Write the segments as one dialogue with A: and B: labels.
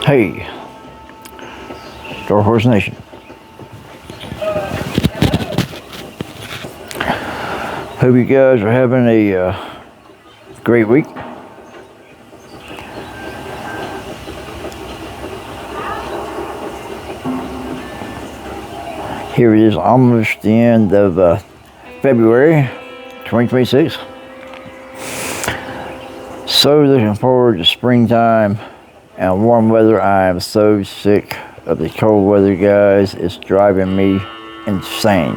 A: Hey, Dark Horse Nation. Hope you guys are having a great week. Here it is, almost the end of February 2026. So looking forward to springtime and warm weather. I am so sick of the cold weather, guys. It's driving me insane.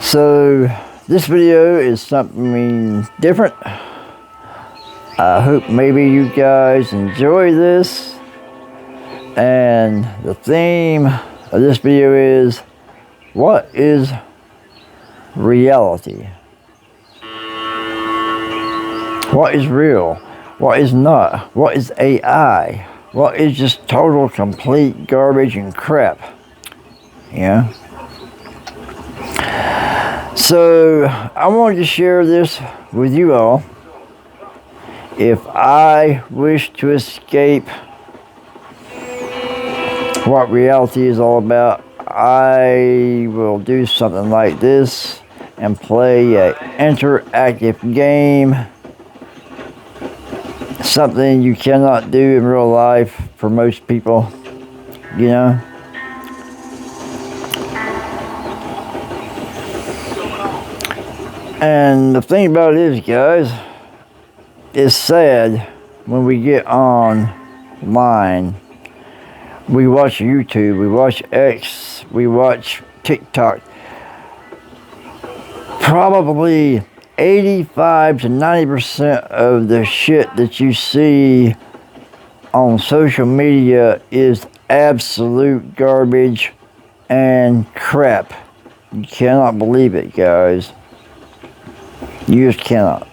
A: So this video is something different. I hope maybe you guys enjoy this. And the theme of this video is, what is reality? What is real? What is not? What is AI? What is just total, complete garbage and crap? Yeah. So I wanted to share this with you all. If I wish to escape what reality is all about, I will do something like this and play an interactive game. Something you cannot do in real life for most people, you know. And the thing about it is, guys, it's sad when we get online. We watch YouTube, we watch X, we watch TikTok. Probably 85 to 90% of the shit that you see on social media is absolute garbage and crap. You cannot believe it, guys. You just cannot.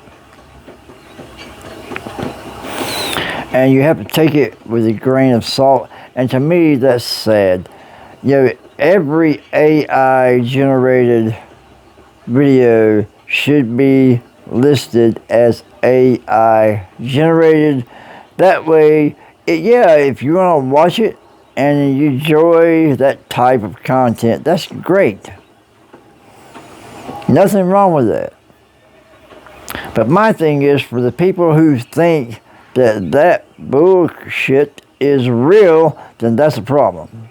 A: And you have to take it with a grain of salt. And to me, that's sad. You know, every AI generated video should be listed as AI generated. That way, if you want to watch it and you enjoy that type of content, that's great. Nothing wrong with that. But my thing is, for the people who think that bullshit is real, then that's a problem.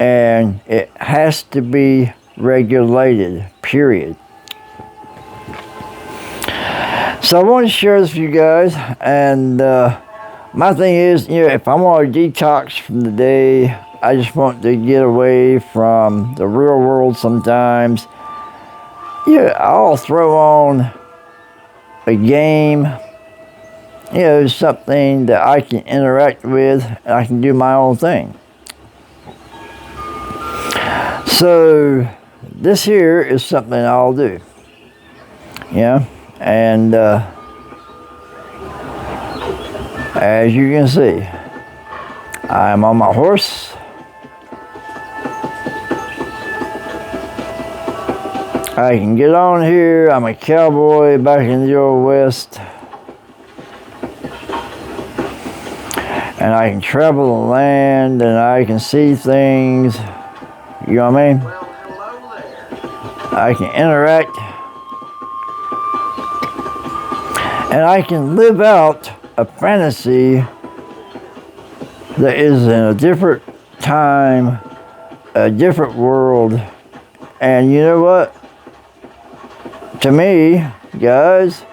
A: And it has to be regulated, period. So I want to share this with you guys, and my thing is, if I want to detox from the day, I just want to get away from the real world sometimes. I'll throw on a game, something that I can interact with, and I can do my own thing. So this here is something I'll do. And as you can see, I'm on my horse. I can get on here. I'm a cowboy back in the old West. And I can travel the land and I can see things. You know what I mean? I can interact. And I can live out a fantasy that is in a different time, a different world. And you know what? To me, guys,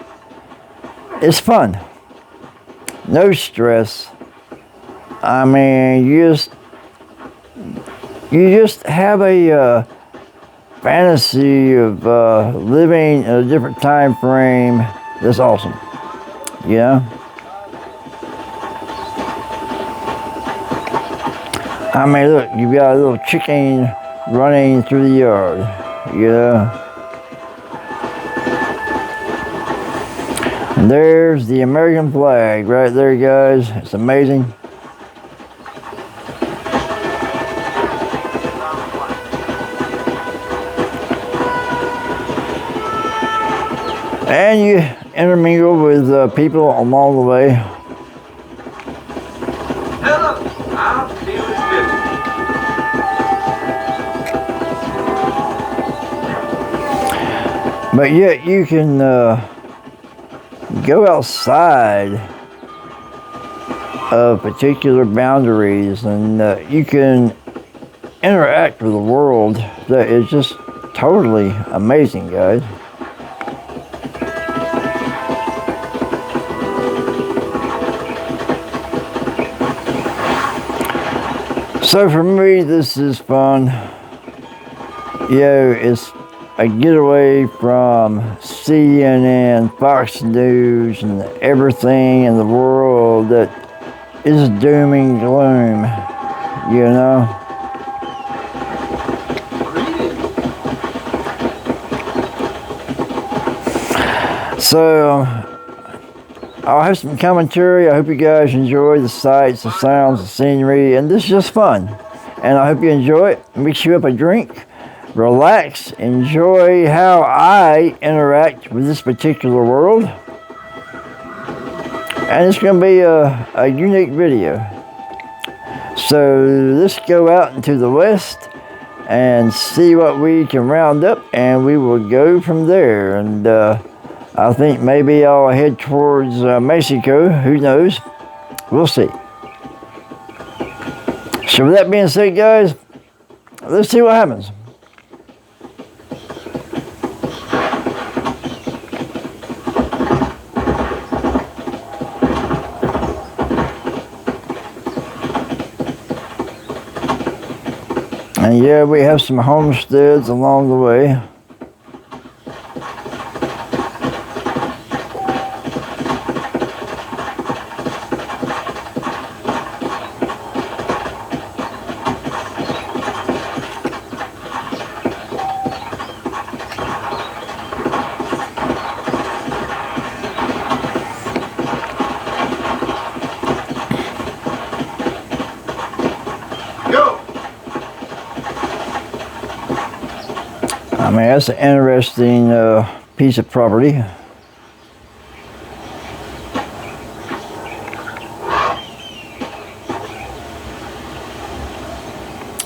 A: it's fun. No stress. I mean, you just have a fantasy of living in a different time frame. That's awesome. I mean, look, you've got a little chicken running through the yard. And there's the American flag right there, guys. It's amazing. And intermingle with people along the way.
B: Hello, I'll see you in business.
A: But yet you can go outside of particular boundaries, and you can interact with the world that is just totally amazing, guys. So for me, this is fun. It's a getaway from CNN, Fox News, and everything in the world that is doom and gloom, So, I'll have some commentary. I hope you guys enjoy the sights, the sounds, the scenery, and this is just fun. And I hope you enjoy it. Mix you up a drink, relax, enjoy how I interact with this particular world. And it's going to be a unique video. So let's go out into the west and see what we can round up, and we will go from there. And I think maybe I'll head towards Mexico. Who knows? We'll see. So with that being said, guys, let's see what happens. And yeah, we have some homesteads along the way. I mean, that's an interesting piece of property.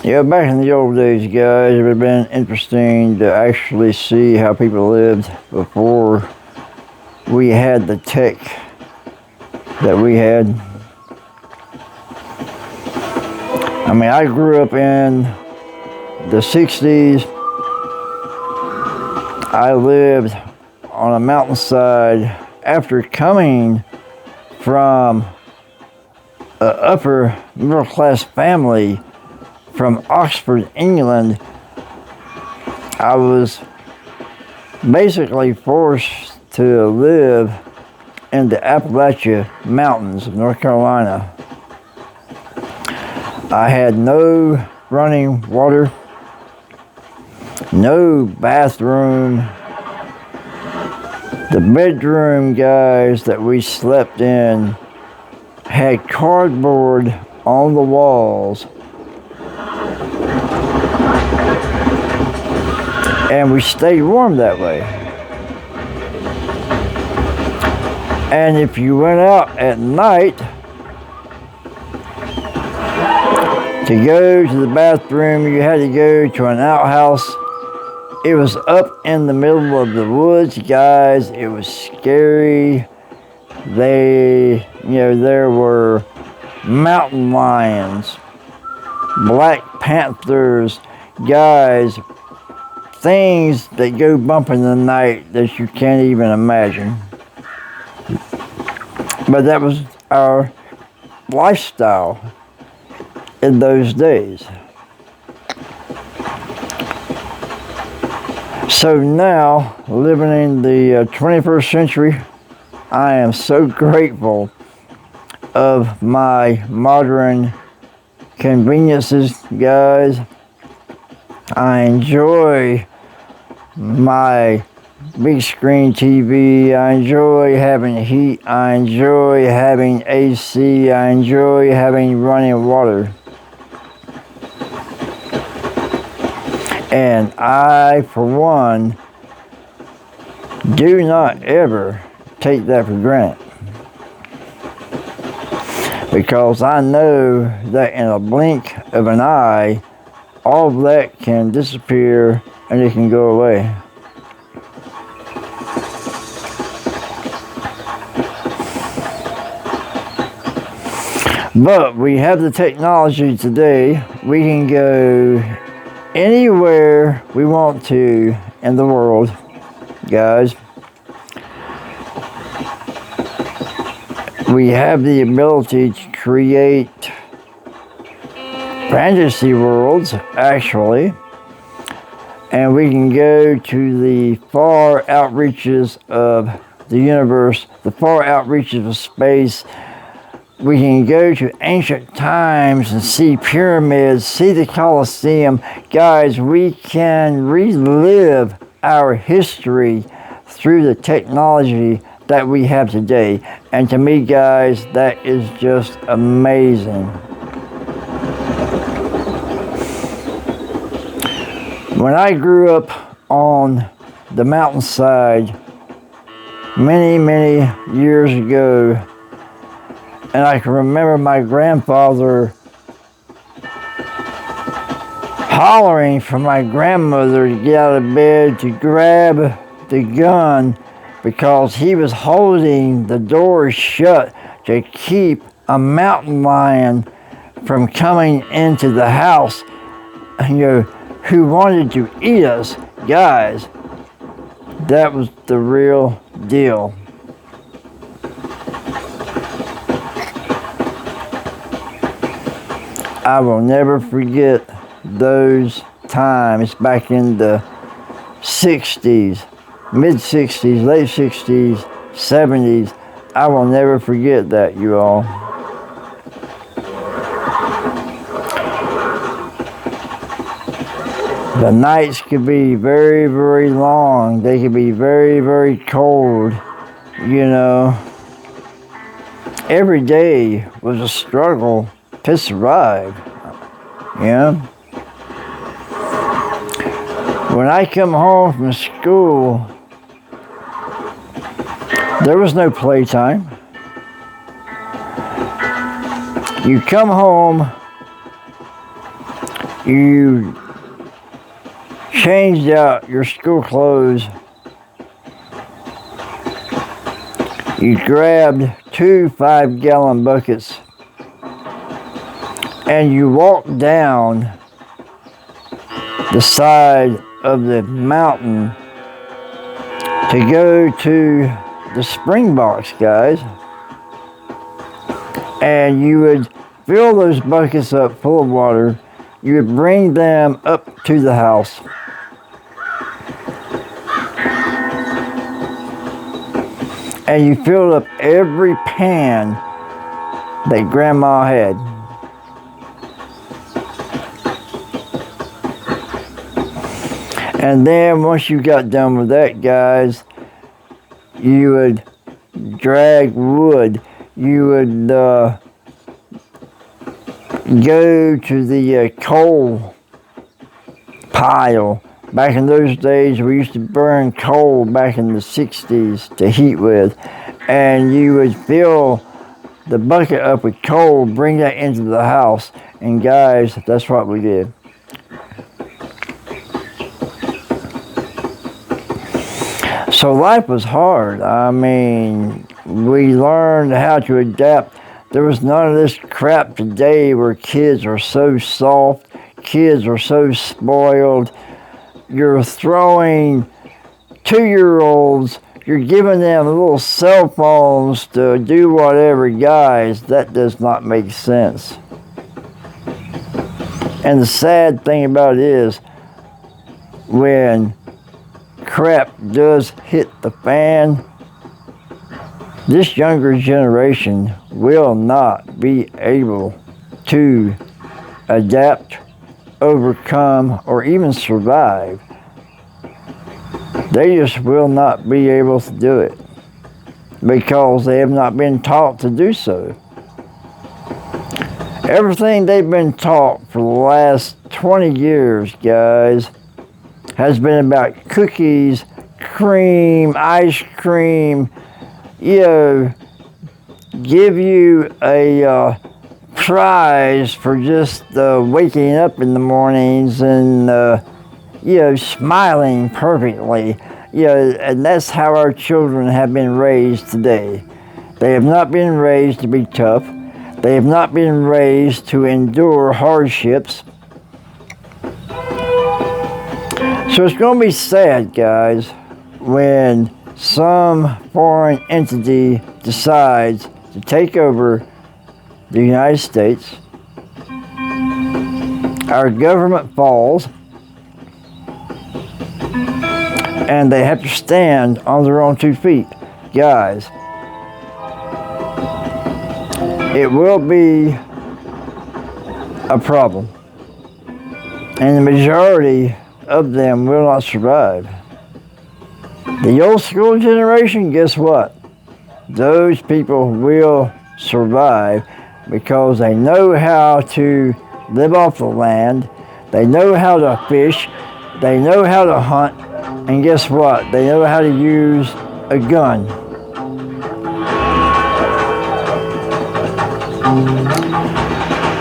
A: Yeah, back in the old days, guys, it would have been interesting to actually see how people lived before we had the tech that we had. I mean, I grew up in the 60s. I lived on a mountainside after coming from an upper middle class family from Oxford, England. I was basically forced to live in the Appalachian Mountains of North Carolina. I had no running water, no bathroom. The bedroom, guys, that we slept in had cardboard on the walls. And we stayed warm that way. And if you went out at night to go to the bathroom, you had to go to an outhouse. It was up in the middle of the woods, guys. It was scary. There were mountain lions, black panthers, guys, things that go bump in the night that you can't even imagine. But that was our lifestyle in those days. So now, living in the 21st century, I am so grateful of my modern conveniences, guys. I enjoy my big screen TV. I enjoy having heat. I enjoy having AC. I enjoy having running water. And I, for one, do not ever take that for granted. Because I know that in a blink of an eye, all of that can disappear and it can go away. But we have the technology today. We can go anywhere we want to in the world, guys. We have the ability to create fantasy worlds, actually, and we can go to the far outreaches of the universe, the far outreaches of space. We can go to ancient times and see pyramids, see the Colosseum. Guys, we can relive our history through the technology that we have today. And to me, guys, that is just amazing. When I grew up on the mountainside many, many years ago, and I can remember my grandfather hollering for my grandmother to get out of bed to grab the gun because he was holding the door shut to keep a mountain lion from coming into the house, who wanted to eat us. Guys, that was the real deal. I will never forget those times back in the 60s, mid-60s, late 60s, 70s. I will never forget that, you all. The nights could be very, very long. They could be very, very cold, Every day was a struggle to survive, When I come home from school, there was no playtime. You come home, you changed out your school clothes, you grabbed 2 5-gallon buckets, and you walked down the side of the mountain to go to the spring box, guys. And you would fill those buckets up full of water. You would bring them up to the house. And you filled up every pan that Grandma had. And then once you got done with that, guys, you would drag wood. You would go to the coal pile. Back in those days, we used to burn coal back in the 60s to heat with. And you would fill the bucket up with coal, bring that into the house. And guys, that's what we did. So life was hard. I mean, we learned how to adapt. There was none of this crap today where kids are so soft, kids are so spoiled. You're throwing 2-year-olds, you're giving them little cell phones to do whatever. Guys, that does not make sense. And the sad thing about it is, when crap does hit the fan, this younger generation will not be able to adapt, overcome, or even survive. They just will not be able to do it because they have not been taught to do so. Everything they've been taught for the last 20 years, guys, has been about cookies, cream, ice cream, you know, give you a prize for just waking up in the mornings and you know, smiling perfectly. You know, and that's how our children have been raised today. They have not been raised to be tough. They have not been raised to endure hardships. So it's going to be sad, guys, when some foreign entity decides to take over the United States. Our government falls, and they have to stand on their own 2 feet. Guys, it will be a problem. And the majority of them will not survive. The old school generation, guess what? Those people will survive because they know how to live off the land. They know how to fish. They know how to hunt. And guess what? They know how to use a gun.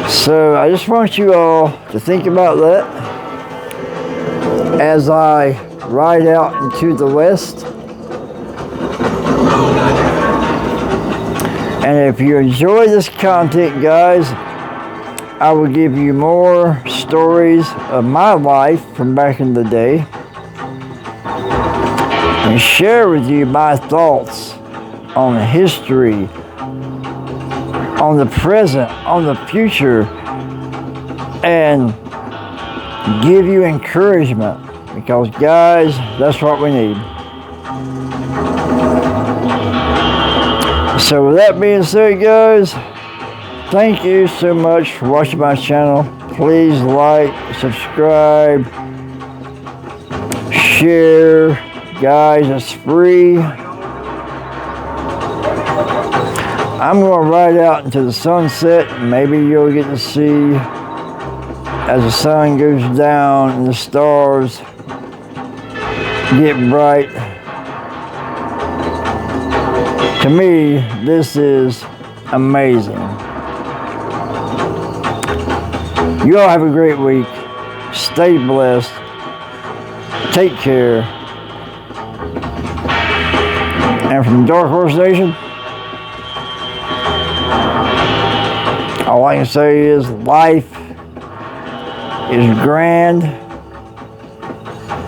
A: So I just want you all to think about that as I ride out into the west. And if you enjoy this content, guys, I will give you more stories of my life from back in the day and share with you my thoughts on history, on the present, on the future, and give you encouragement, because guys, that's what we need. So with that being said, guys, thank you so much for watching my channel. Please like, subscribe, share. Guys, it's free. I'm going to ride out into the sunset, and maybe you'll get to see as the sun goes down and the stars get bright. To me, this is amazing. You all have a great week. Stay blessed. Take care. And from Dark Horse Nation, all I can say is life is grand,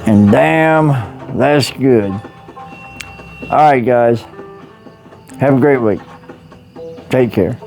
A: and damn, that's good. All right, guys. Have a great week. Take care.